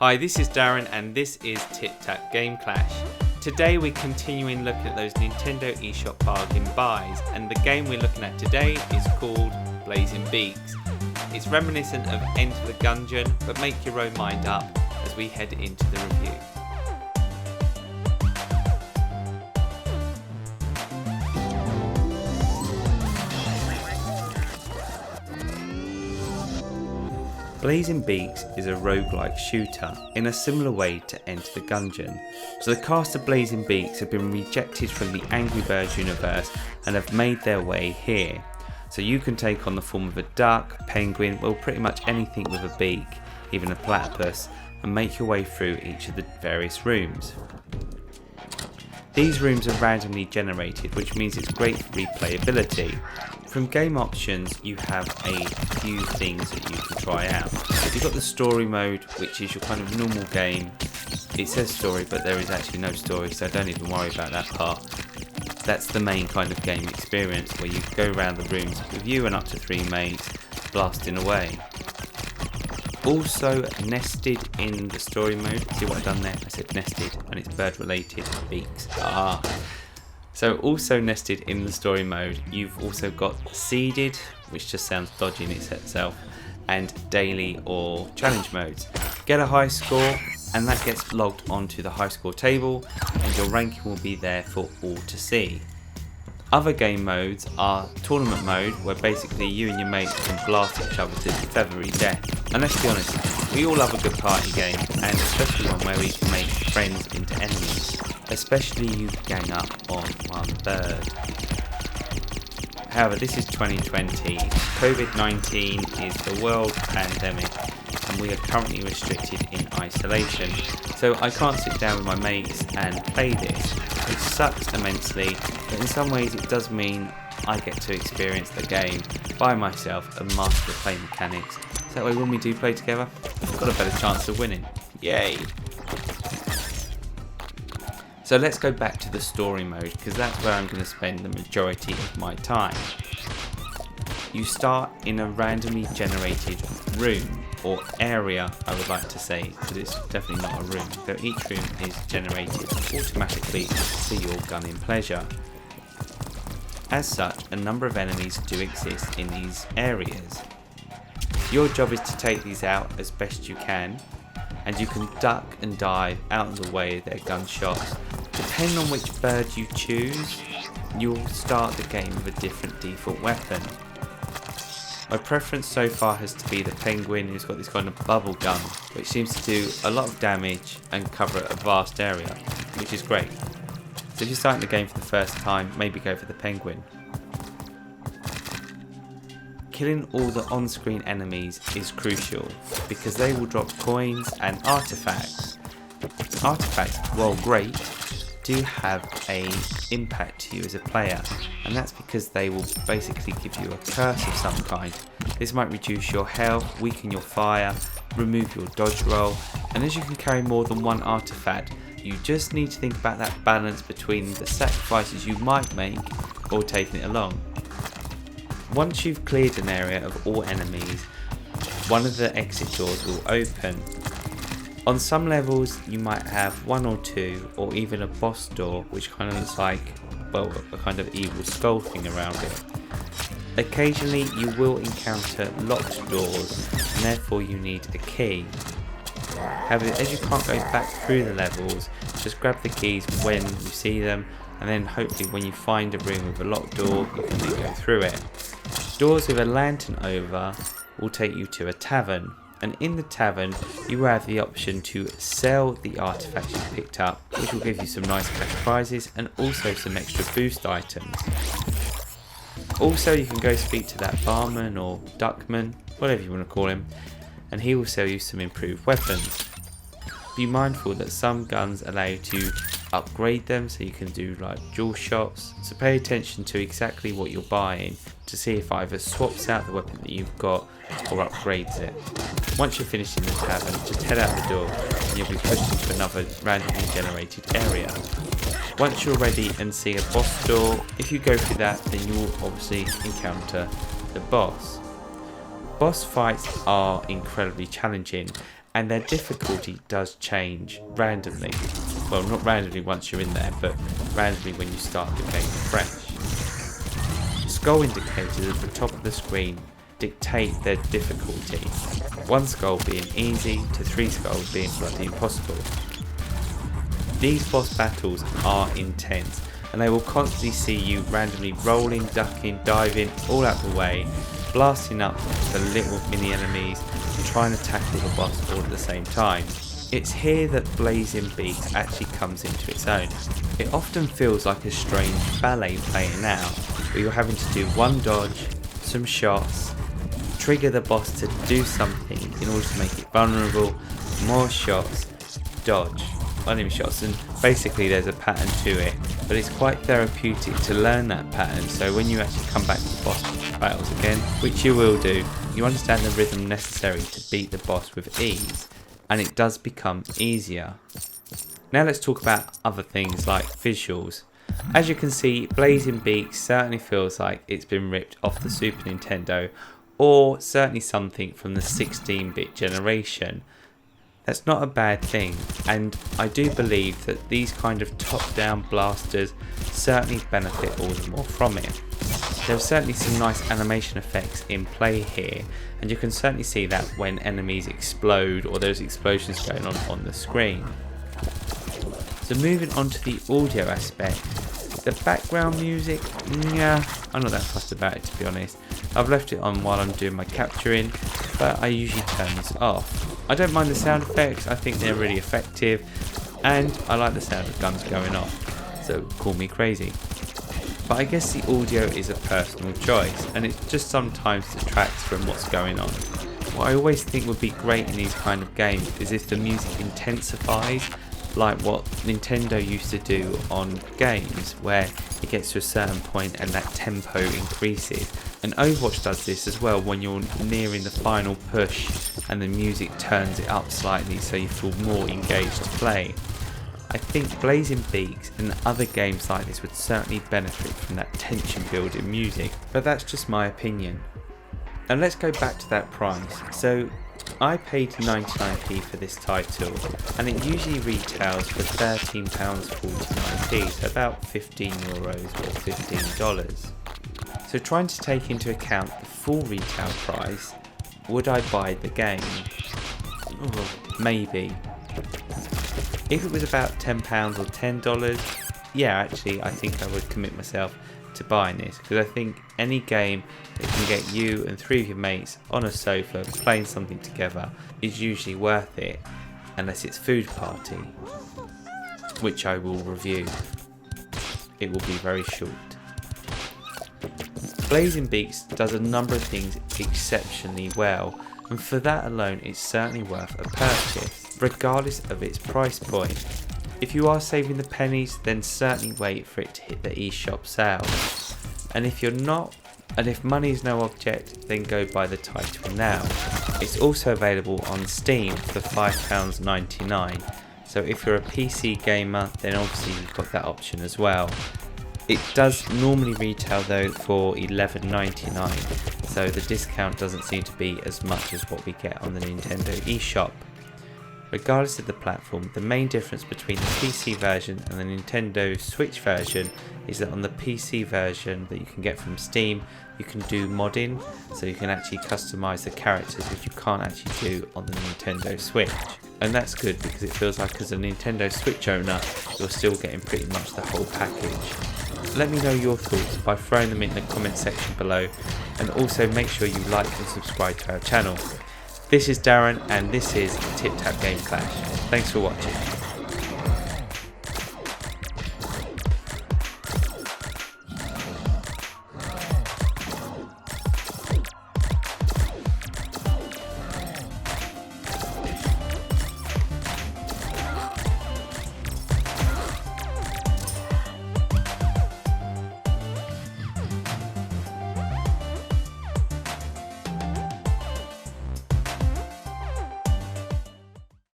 Hi, this is Darren and this is Tic Tac Game Clash. Today we're continuing looking at those Nintendo eShop bargain buys, and the game we're looking at today is called Blazing Beaks. It's reminiscent of Enter the Gungeon, but make your own mind up as we head into the review. Blazing Beaks is a roguelike shooter in a similar way to Enter the Gungeon. So the cast of Blazing Beaks have been rejected from the Angry Birds universe and have made their way here. So you can take on the form of a duck, penguin, well pretty much anything with a beak, even a platypus, and make your way through each of the various rooms. These rooms are randomly generated, which means it's great for replayability. From game options, you have a few things that you can try out. You've got the story mode, which is your kind of normal game. It says story, but there is actually no story, so don't even worry about that part. That's the main kind of game experience, where you go around the rooms with you and up to 3 mates, blasting away. Also nested in the story mode, see what I've done there? I said nested, and it's bird related, beaks. So also nested in the story mode, you've also got seeded, which just sounds dodgy in itself, and daily or challenge modes. Get a high score, and that gets logged onto the high score table, and your ranking will be there for all to see. Other game modes are tournament mode, where basically you and your mates can blast each other to feathery death. And let's be honest, we all love a good party game, and especially one where we can make friends into enemies. Especially you gang up on one bird. However, this is 2020. COVID-19 is the world pandemic, and we are currently restricted in isolation. So I can't sit down with my mates and play this. It sucks immensely, but in some ways it does mean I get to experience the game by myself and master the play mechanics. So that way when we do play together, I've got a better chance of winning. Yay! So let's go back to the story mode, because that's where I'm going to spend the majority of my time. You start in a randomly generated room, or area I would like to say, because it's definitely not a room. So each room is generated automatically for your gunning pleasure. As such, a number of enemies do exist in these areas. Your job is to take these out as best you can, and you can duck and dive out of the way of their gunshots. Depending on which bird you choose, you'll start the game with a different default weapon. My preference so far has to be the penguin, who's got this kind of bubble gun, which seems to do a lot of damage and cover a vast area, which is great. So if you're starting the game for the first time, maybe go for the penguin. Killing all the on-screen enemies is crucial, because they will drop coins and artifacts. Artifacts, while great, do have a impact to you as a player, and that's because they will basically give you a curse of some kind. This might reduce your health, weaken your fire, remove your dodge roll, and as you can carry more than one artifact, you just need to think about that balance between the sacrifices you might make or taking it along. Once you've cleared an area of all enemies, one of the exit doors will open. On some levels you might have 1 or 2, or even a boss door, which kind of looks like, well, a kind of evil skull thing around it. Occasionally you will encounter locked doors, and therefore you need a key. However, as you can't go back through the levels, just grab the keys when you see them, and then hopefully when you find a room with a locked door, you can then go through it. Doors with a lantern over will take you to a tavern, and in the tavern you will have the option to sell the artifacts you picked up, which will give you some nice cash prizes and also some extra boost items. Also, you can go speak to that barman or duckman, whatever you want to call him, and he will sell you some improved weapons. Be mindful that some guns allow you to upgrade them, so you can do like dual shots, so pay attention to exactly what you're buying to see if either swaps out the weapon that you've got or upgrades it. Once you're finished in the tavern, just head out the door and you'll be pushed into another randomly generated area. Once you're ready and see a boss door, if you go through that, then you will obviously encounter the boss. Boss fights are incredibly challenging, and their difficulty does change randomly. Well, not randomly once you're in there, but randomly when you start the game fresh. Skull indicators at the top of the screen dictate their difficulty, 1 skull being easy to 3 skulls being bloody impossible. These boss battles are intense, and they will constantly see you randomly rolling, ducking, diving all out the way, blasting up the little mini enemies and trying to tackle the boss all at the same time. It's here that Blazing Beaks actually comes into its own. It often feels like a strange ballet playing out, where you're having to do one dodge, some shots, trigger the boss to do something in order to make it vulnerable, more shots, dodge, enemy shots, and basically there's a pattern to it, but it's quite therapeutic to learn that pattern, so when you actually come back to boss battles again, which you will do, you understand the rhythm necessary to beat the boss with ease, and it does become easier. Now let's talk about other things like visuals. As you can see, Blazing Beaks certainly feels like it's been ripped off the Super Nintendo, or certainly something from the 16-bit generation. That's not a bad thing, and I do believe that these kind of top-down blasters certainly benefit all the more from it. There are certainly some nice animation effects in play here, and you can certainly see that when enemies explode or there's explosions going on the screen. So moving on to the audio aspect, the background music, yeah, I'm not that fussed about it to be honest. I've left it on while I'm doing my capturing, but I usually turn this off. I don't mind the sound effects, I think they're really effective, and I like the sound of guns going off, so call me crazy. But I guess the audio is a personal choice, and it just sometimes detracts from what's going on. What I always think would be great in these kind of games is if the music intensifies, like what Nintendo used to do on games, where it gets to a certain point and that tempo increases. And Overwatch does this as well when you're nearing the final push and the music turns it up slightly so you feel more engaged to play. I think Blazing Beaks and other games like this would certainly benefit from that tension building music, but that's just my opinion. And let's go back to that price. So I paid 99p for this title, and it usually retails for £13.49p, so about €15 or $15. So trying to take into account the full retail price, would I buy the game? Maybe. If it was about £10 or $10, yeah, actually I think I would commit myself to buying this, because I think any game that can get you and 3 of your mates on a sofa playing something together is usually worth it, unless it's Food Party, which I will review. It will be very short. Blazing Beaks does a number of things exceptionally well, and for that alone it's certainly worth a purchase, regardless of its price point. If you are saving the pennies, then certainly wait for it to hit the eShop sale. And if you're not, and if money is no object, then go buy the title now. It's also available on Steam for £5.99, so if you're a PC gamer, then obviously you've got that option as well. It does normally retail though for $11.99, so the discount doesn't seem to be as much as what we get on the Nintendo eShop. Regardless of the platform, the main difference between the PC version and the Nintendo Switch version is that on the PC version that you can get from Steam, you can do modding, so you can actually customize the characters, which you can't actually do on the Nintendo Switch. And that's good, because it feels like as a Nintendo Switch owner, you're still getting pretty much the whole package. Let me know your thoughts by throwing them in the comment section below, and also make sure you like and subscribe to our channel. This is Darren, and this is Tip Tap Game Clash. Thanks for watching.